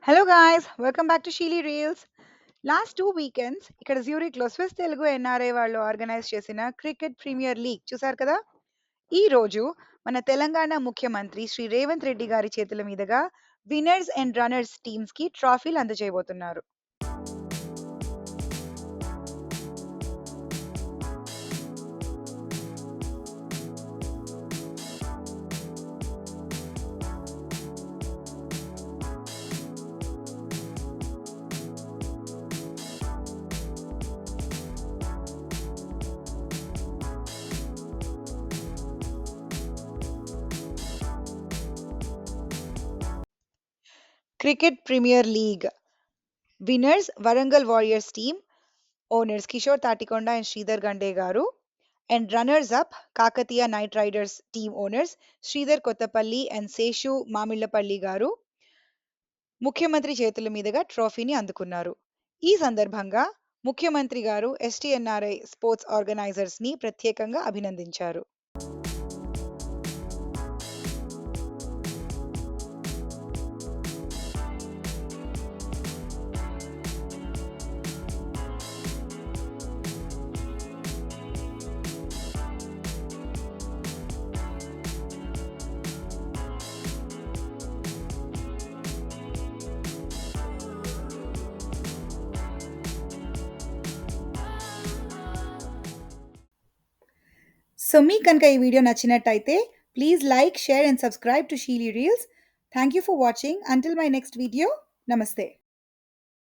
Hello guys, welcome back to Sheeli reels. Last 2 weekends ఇక్కడ జ్యూరిక్‌లో Swiss Telugu NRI వాళ్ళు organise చేసిన క్రికెట్ ప్రీమియర్ లీగ్ చూసారు కదా! ఈ రోజు మన తెలంగాణ ముఖ్యమంత్రి శ్రీ రేవంత్ రెడ్డి గారి చేతుల మీదుగా విన్నర్స్ అండ్ రన్నర్స్ టీమ్స్‌కి ట్రాఫీలు అందజేయబోతున్నారు. Cricket premier league winners Warangal warriors team owners Kishore Tatikonda and Sridhar Gande garu. And runners up Kakatiya knight riders team owners Sridhar Kothapalli and Seshu Mamillapalli garu ముఖ్యమంత్రి చేతుల మీదుగా ట్రోఫీని అందుకున్నారు. ఈ సందర్భంగా ముఖ్యమంత్రి గారు ఎస్టీఎన్ఆర్ఐ స్పోర్ట్స్ ఆర్గనైజర్స్ ని ప్రత్యేకంగా అభినందించారు. సో మీకు కనుక ఈ వీడియో నచ్చినట్టయితే please like, share and subscribe to Sheeli reels. Thank you for watching. Until my next video. నమస్తే.